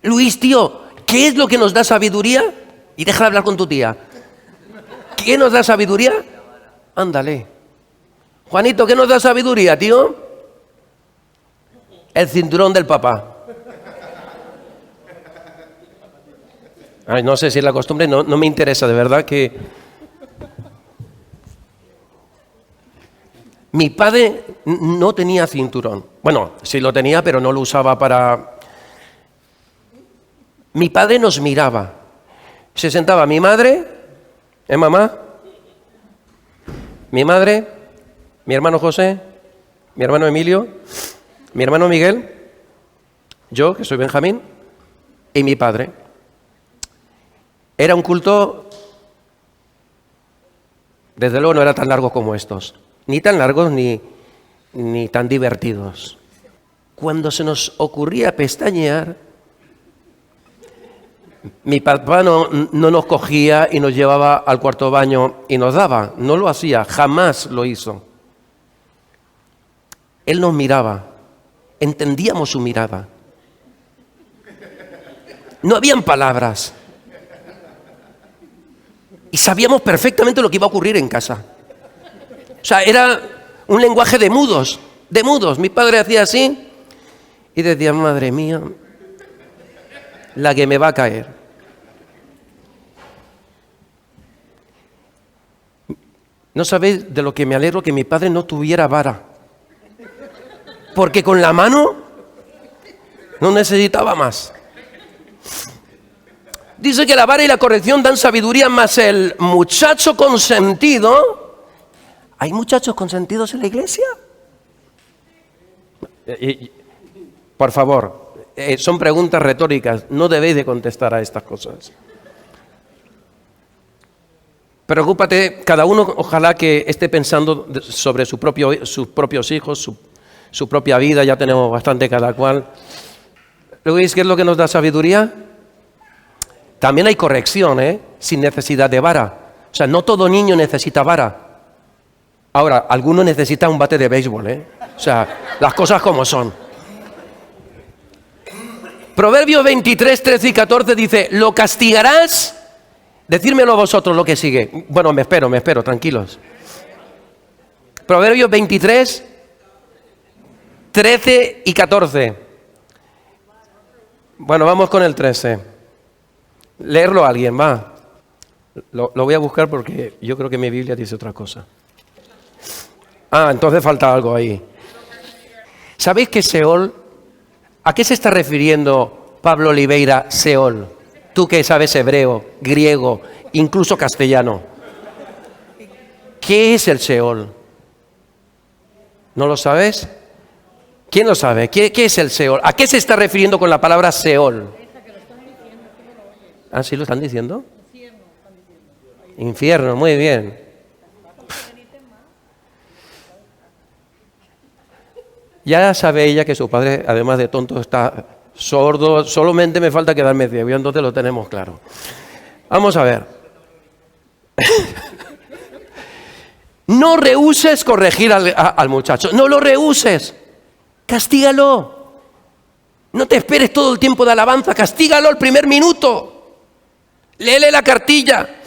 Luis, tío, ¿qué es lo que nos da sabiduría? Y deja de hablar con tu tía. ¿Qué nos da sabiduría? Ándale. Juanito, ¿qué nos da sabiduría, tío? El cinturón del papá. Ay, no sé si es la costumbre, no me interesa, de verdad que... Mi padre no tenía cinturón. Bueno, sí lo tenía, pero no lo usaba para... Mi padre nos miraba. Se sentaba mi madre, mamá, mi madre, mi hermano José, mi hermano Emilio, mi hermano Miguel, yo, que soy Benjamín, y mi padre. Era un culto, desde luego no era tan largo como estos, ni tan largos ni tan divertidos. Cuando se nos ocurría pestañear, mi papá no nos cogía y nos llevaba al cuarto baño y nos daba, no lo hacía, jamás lo hizo. Él nos miraba, entendíamos su mirada. No habían palabras. Y sabíamos perfectamente lo que iba a ocurrir en casa. O sea, era un lenguaje de mudos, de mudos. Mi padre hacía así y decía, madre mía, la que me va a caer. No sabéis de lo que me alegro que mi padre no tuviera vara. Porque con la mano no necesitaba más. Dice que la vara y la corrección dan sabiduría, más el muchacho consentido. ¿Hay muchachos consentidos en la iglesia? Por favor, son preguntas retóricas. No debéis de contestar a estas cosas. Preocúpate, cada uno ojalá que esté pensando sobre sus propios hijos, su propia vida. Ya tenemos bastante cada cual. Luego, ¿qué es lo que nos da sabiduría? También hay corrección, sin necesidad de vara. O sea, no todo niño necesita vara. Ahora, alguno necesita un bate de béisbol, O sea, las cosas como son. Proverbios 23, 13 y 14 dice, lo castigarás. Decírmelo vosotros lo que sigue. Bueno, me espero, tranquilos. Proverbios 23, 13 y 14. Bueno, vamos con el 13. Leerlo a alguien, va. Lo voy a buscar porque yo creo que mi Biblia dice otra cosa. Ah, entonces falta algo ahí. ¿Sabéis que Seol? ¿A qué se está refiriendo Pablo Oliveira, Seol? Tú que sabes hebreo, griego, incluso castellano. ¿Qué es el Seol? ¿No lo sabes? ¿Quién lo sabe? ¿Qué es el Seol? ¿A qué se está refiriendo con la palabra Seol? ¿Ah, sí lo están diciendo? Infierno, muy bien. Ya sabe ella que su padre, además de tonto, está sordo. Solamente me falta quedarme ciego, y entonces lo tenemos claro. Vamos a ver. No rehúses corregir al muchacho. No lo rehúses. Castígalo. No te esperes todo el tiempo de alabanza. Castígalo el primer minuto. Léele la cartilla.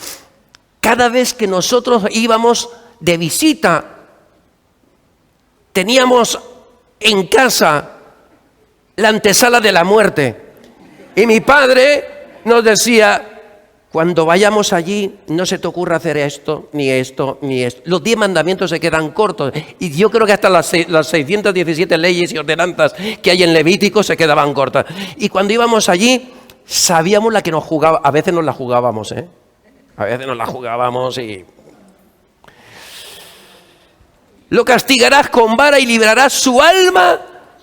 Cada vez que nosotros íbamos de visita, teníamos en casa la antesala de la muerte. Y mi padre nos decía, cuando vayamos allí, no se te ocurra hacer esto, ni esto, ni esto. Los 10 mandamientos se quedan cortos. Y yo creo que hasta las 617 leyes y ordenanzas que hay en Levítico se quedaban cortas. Y cuando íbamos allí, sabíamos la que nos jugaba. A veces nos la jugábamos, A veces nos la jugábamos y... Lo castigarás con vara y librarás su alma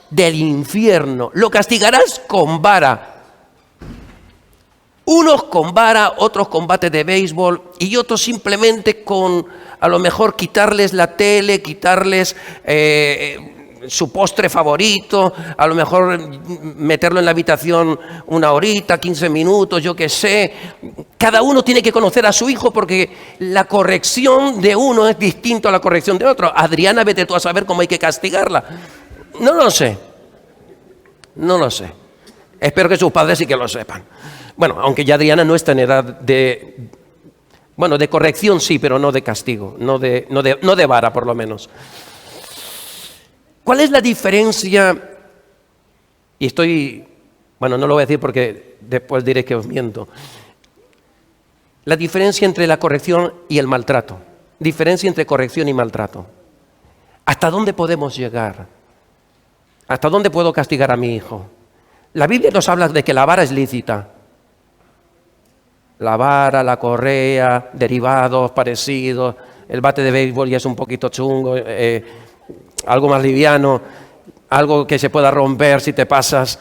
del infierno. Lo castigarás con vara. Unos con vara, otros con bate de béisbol y otros simplemente con, a lo mejor, quitarles la tele, quitarles su postre favorito, a lo mejor meterlo en la habitación una horita, 15 minutos, yo qué sé. Cada uno tiene que conocer a su hijo porque la corrección de uno es distinto a la corrección de otro. Adriana, vete tú a saber cómo hay que castigarla. No lo sé. Espero que sus padres sí que lo sepan. Bueno, aunque ya Adriana no está en edad de Bueno, de corrección sí, pero no de castigo, no de vara por lo menos. ¿Cuál es la diferencia? Bueno, no lo voy a decir porque después diré que os miento. La diferencia entre la corrección y el maltrato. Diferencia entre corrección y maltrato. ¿Hasta dónde podemos llegar? ¿Hasta dónde puedo castigar a mi hijo? La Biblia nos habla de que la vara es lícita. La vara, la correa, derivados parecidos, el bate de béisbol ya es un poquito chungo, algo más liviano, algo que se pueda romper si te pasas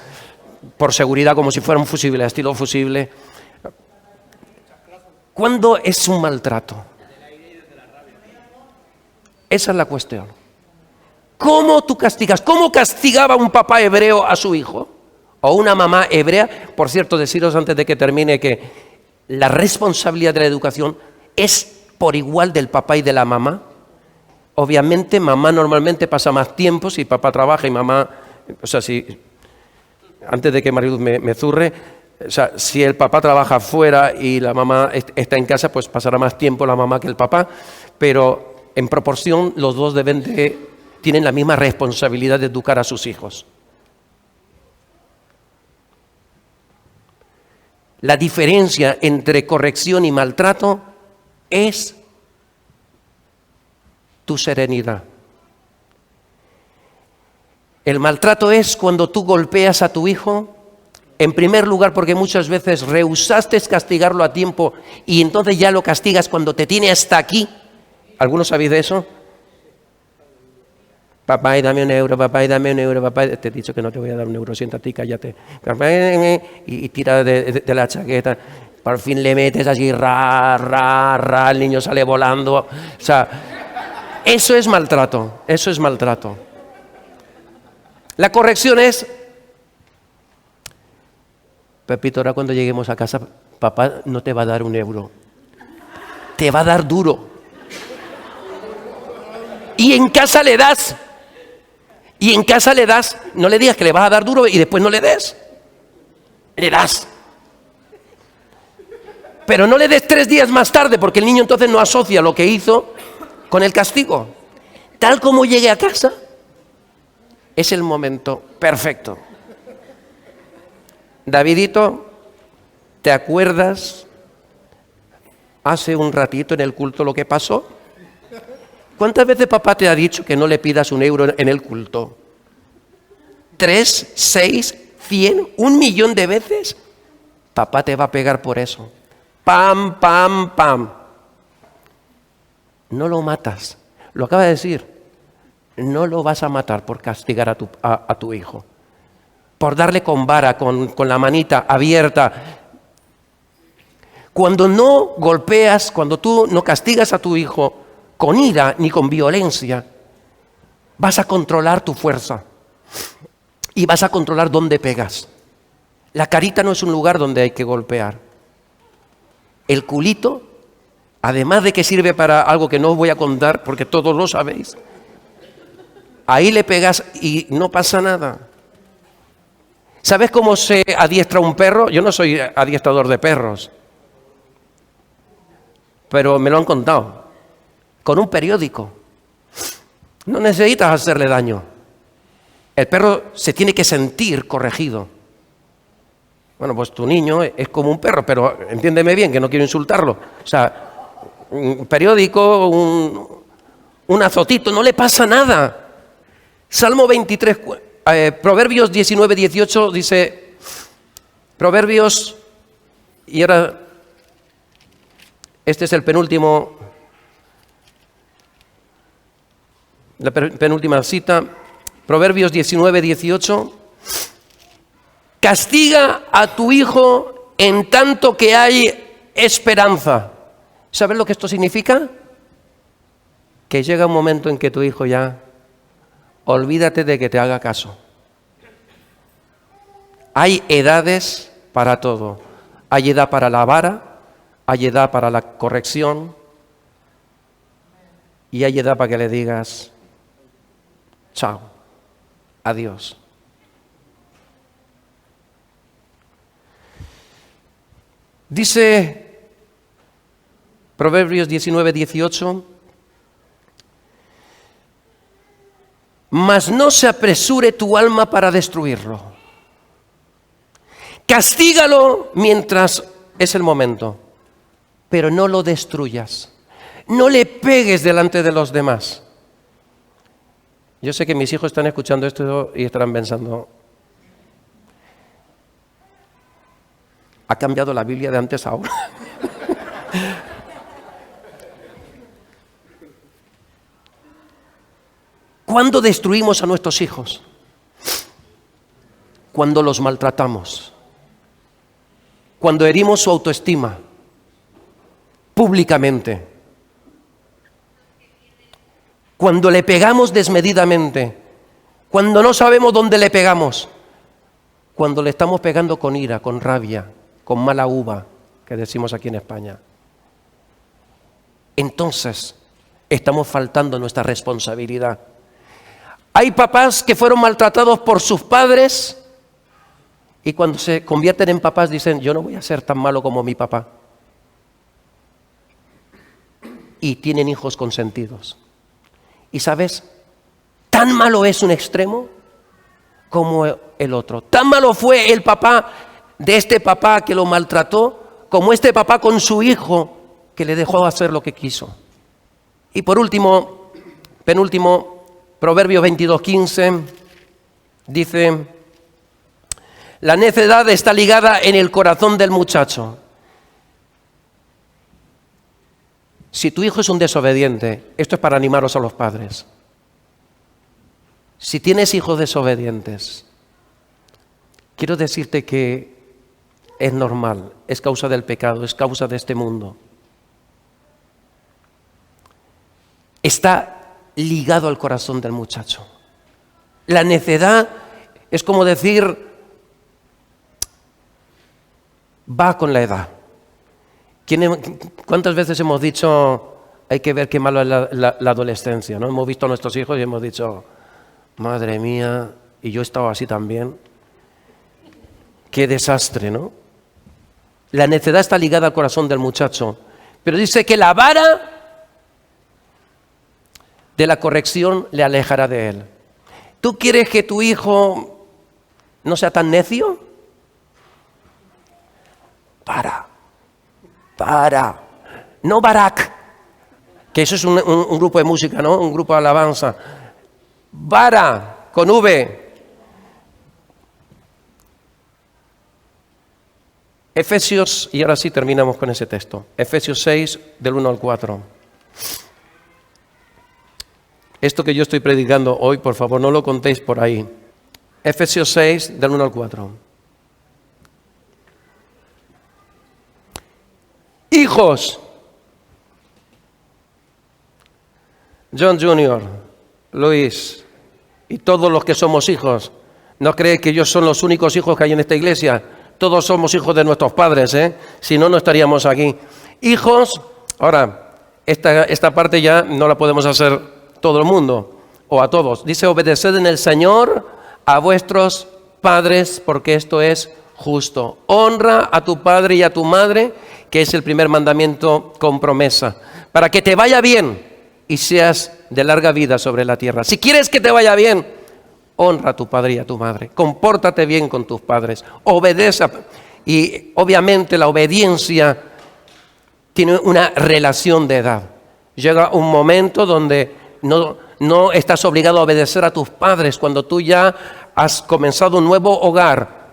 por seguridad como si fuera un fusible, estilo fusible. ¿Cuándo es un maltrato? Esa es la cuestión. ¿Cómo tú castigas? ¿Cómo castigaba un papá hebreo a su hijo? O una mamá hebrea. Por cierto, deciros antes de que termine que la responsabilidad de la educación es por igual del papá y de la mamá. Obviamente, mamá normalmente pasa más tiempo si papá trabaja y mamá, o sea, antes de que Mariluz me zurre, o sea, si el papá trabaja fuera y la mamá está en casa, pues pasará más tiempo la mamá que el papá, pero en proporción los dos tienen la misma responsabilidad de educar a sus hijos. La diferencia entre corrección y maltrato es tu serenidad. El maltrato es cuando tú golpeas a tu hijo, en primer lugar porque muchas veces rehusaste castigarlo a tiempo y entonces ya lo castigas cuando te tiene hasta aquí. ¿Algunos sabéis de eso? Papá, dame un euro, papá, dame un euro, papá. Te he dicho que no te voy a dar un euro, siéntate, cállate. Y tira de la chaqueta. Por fin le metes así, el niño sale volando. O sea, eso es maltrato, eso es maltrato. La corrección es, Pepito, ahora cuando lleguemos a casa, papá no te va a dar un euro, te va a dar duro. Y en casa le das. Y en casa le das, no le digas que le vas a dar duro y después no le des. Le das. Pero no le des 3 días más tarde porque el niño entonces no asocia lo que hizo con el castigo. Tal como llegue a casa, es el momento perfecto. Davidito, ¿te acuerdas hace un ratito en el culto lo que pasó? ¿Cuántas veces papá te ha dicho que no le pidas un euro en el culto? 3, 6, 100, 1.000.000 de veces. Papá te va a pegar por eso. Pam, pam, pam. No lo matas. Lo acaba de decir. No lo vas a matar por castigar a tu hijo. Por darle con vara, con la manita abierta. Cuando no golpeas, cuando tú no castigas a tu hijo con ira ni con violencia, vas a controlar tu fuerza y vas a controlar dónde pegas. La carita no es un lugar donde hay que golpear. El culito, además de que sirve para algo que no os voy a contar porque todos lo sabéis, ahí le pegas y no pasa nada. ¿Sabes cómo se adiestra un perro? Yo no soy adiestrador de perros, pero me lo han contado. Con un periódico. No necesitas hacerle daño. El perro se tiene que sentir corregido. Bueno, pues tu niño es como un perro, pero entiéndeme bien, que no quiero insultarlo. O sea, un periódico, un azotito, no le pasa nada. Salmo 23, Proverbios 19, 18 dice, Proverbios, y ahora, este es el penúltimo. La penúltima cita, Proverbios 19, 18. Castiga a tu hijo en tanto que hay esperanza. ¿Sabes lo que esto significa? Que llega un momento en que tu hijo ya, olvídate de que te haga caso. Hay edades para todo. Hay edad para la vara, hay edad para la corrección y hay edad para que le digas, chao, adiós. Dice Proverbios 19, 18. Mas no se apresure tu alma para destruirlo. Castígalo mientras es el momento, pero no lo destruyas. No le pegues delante de los demás. Yo sé que mis hijos están escuchando esto y estarán pensando, ¿ha cambiado la Biblia de antes a ahora? ¿Cuándo destruimos a nuestros hijos? Cuando los maltratamos, cuando herimos su autoestima públicamente, cuando le pegamos desmedidamente, cuando no sabemos dónde le pegamos, cuando le estamos pegando con ira, con rabia, con mala uva, que decimos aquí en España. Entonces, estamos faltando nuestra responsabilidad. Hay papás que fueron maltratados por sus padres y cuando se convierten en papás dicen, yo no voy a ser tan malo como mi papá. Y tienen hijos consentidos. Y ¿sabes? Tan malo es un extremo como el otro. Tan malo fue el papá de este papá que lo maltrató, como este papá con su hijo que le dejó hacer lo que quiso. Y por último, penúltimo, Proverbios 22:15 dice, la necedad está ligada en el corazón del muchacho. Si tu hijo es un desobediente, esto es para animaros a los padres. Si tienes hijos desobedientes, quiero decirte que es normal, es causa del pecado, es causa de este mundo. Está ligado al corazón del muchacho. La necedad es como decir, va con la edad. ¿Cuántas veces hemos dicho, hay que ver qué malo es la adolescencia, ¿no? Hemos visto a nuestros hijos y hemos dicho, madre mía, y yo he estado así también. Qué desastre, ¿no? La necedad está ligada al corazón del muchacho. Pero dice que la vara de la corrección le alejará de él. ¿Tú quieres que tu hijo no sea tan necio? Para. No Barak, que eso es un grupo de música, ¿no? Un grupo de alabanza. Para, con V. Efesios, y ahora sí terminamos con ese texto. Efesios 6, del 1 al 4. Esto que yo estoy predicando hoy, por favor, no lo contéis por ahí. Efesios 6, del 1 al 4. Hijos. John Jr., Luis y todos los que somos hijos. ¿No creéis que ellos son los únicos hijos que hay en esta iglesia? Todos somos hijos de nuestros padres, ¿eh? Si no, no estaríamos aquí. Hijos, ahora, esta parte ya no la podemos hacer todo el mundo o a todos. Dice, obedeced en el Señor a vuestros padres porque esto es justo. Honra a tu padre y a tu madre, que es el primer mandamiento con promesa, para que te vaya bien y seas de larga vida sobre la tierra. Si quieres que te vaya bien, honra a tu padre y a tu madre. Compórtate bien con tus padres. Obedece. Y obviamente la obediencia tiene una relación de edad. Llega un momento donde no estás obligado a obedecer a tus padres. Cuando tú ya has comenzado un nuevo hogar,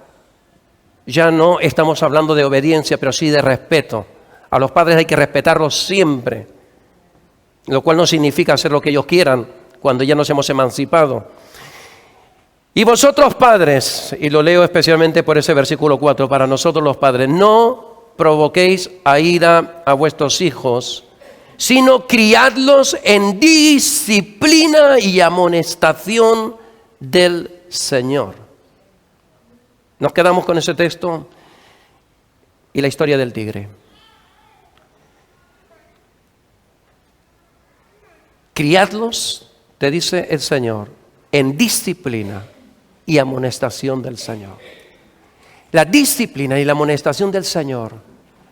ya no estamos hablando de obediencia, pero sí de respeto. A los padres hay que respetarlos siempre, lo cual no significa hacer lo que ellos quieran cuando ya nos hemos emancipado. Y vosotros padres, y lo leo especialmente por ese versículo 4, para nosotros los padres, no provoquéis a ira a vuestros hijos, sino criadlos en disciplina y amonestación del Señor. Nos quedamos con ese texto y la historia del tigre. Criadlos, te dice el Señor, en disciplina y amonestación del Señor. La disciplina y la amonestación del Señor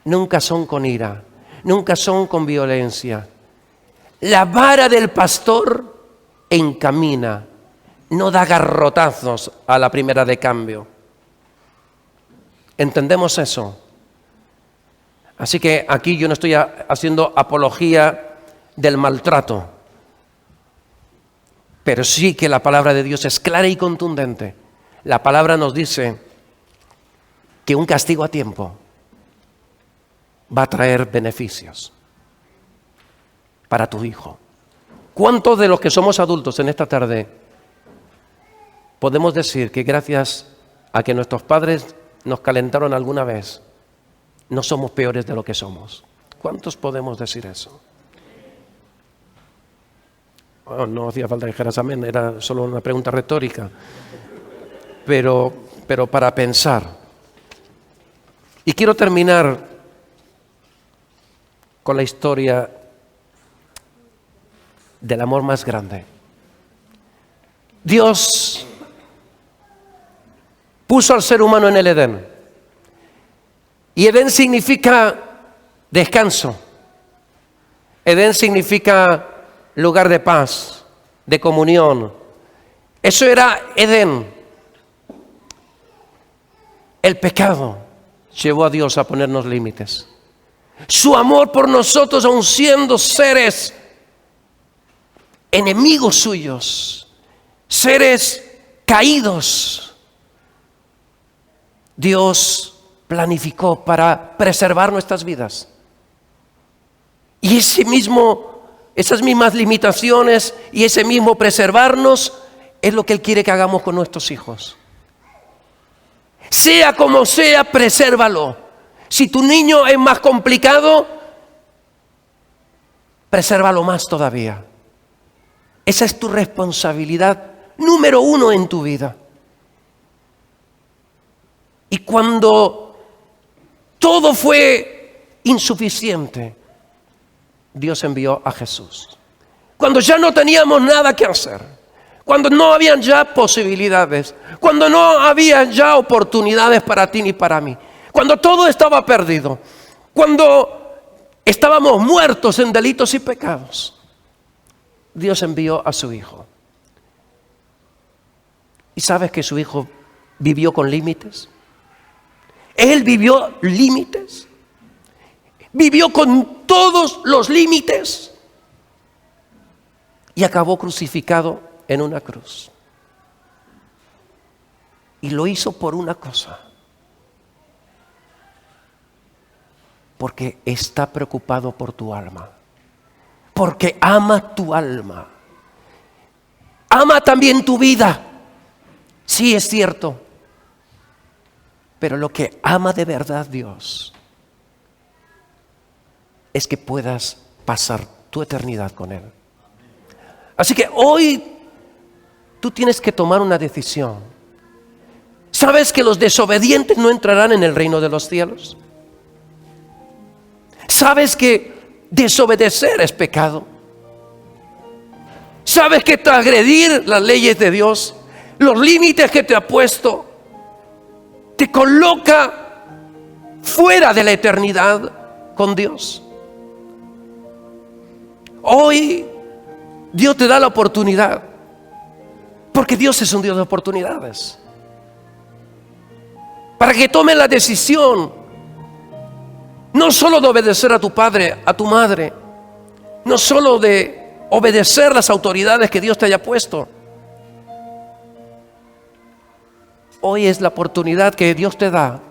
nunca son con ira, nunca son con violencia. La vara del pastor encamina, no da garrotazos a la primera de cambio. ¿Entendemos eso? Así que aquí yo no estoy haciendo apología del maltrato, pero sí que la palabra de Dios es clara y contundente. La palabra nos dice que un castigo a tiempo va a traer beneficios para tu hijo. ¿Cuántos de los que somos adultos en esta tarde podemos decir que gracias a que nuestros padres nos calentaron alguna vez, no somos peores de lo que somos? ¿Cuántos podemos decir eso? Bueno, no hacía falta que dijeras amén, era solo una pregunta retórica. Pero para pensar. Y quiero terminar con la historia del amor más grande. Dios puso al ser humano en el Edén. Y Edén significa descanso. Edén significa lugar de paz, de comunión. Eso era Edén. El pecado llevó a Dios a ponernos límites. Su amor por nosotros, aun siendo seres enemigos suyos, seres caídos, Dios planificó para preservar nuestras vidas. Y esas mismas limitaciones y ese mismo preservarnos es lo que Él quiere que hagamos con nuestros hijos. Sea como sea, presérvalo. Si tu niño es más complicado, presérvalo más todavía. Esa es tu responsabilidad número 1 en tu vida. Y cuando todo fue insuficiente, Dios envió a Jesús. Cuando ya no teníamos nada que hacer, cuando no habían ya posibilidades, cuando no había ya oportunidades para ti ni para mí, cuando todo estaba perdido, cuando estábamos muertos en delitos y pecados, Dios envió a su Hijo. ¿Y sabes que su Hijo vivió con límites? Él vivió límites. Vivió con todos los límites y acabó crucificado en una cruz. Y lo hizo por una cosa: porque está preocupado por tu alma, porque ama tu alma, ama también tu vida. Sí, es cierto, pero lo que ama de verdad Dios es que puedas pasar tu eternidad con Él. Así que hoy tú tienes que tomar una decisión. ¿Sabes que los desobedientes no entrarán en el reino de los cielos? ¿Sabes que desobedecer es pecado? ¿Sabes que transgredir las leyes de Dios, los límites que te ha puesto, te coloca fuera de la eternidad con Dios? Hoy Dios te da la oportunidad, porque Dios es un Dios de oportunidades, para que tomes la decisión no solo de obedecer a tu padre, a tu madre, no solo de obedecer las autoridades que Dios te haya puesto. Hoy es la oportunidad que Dios te da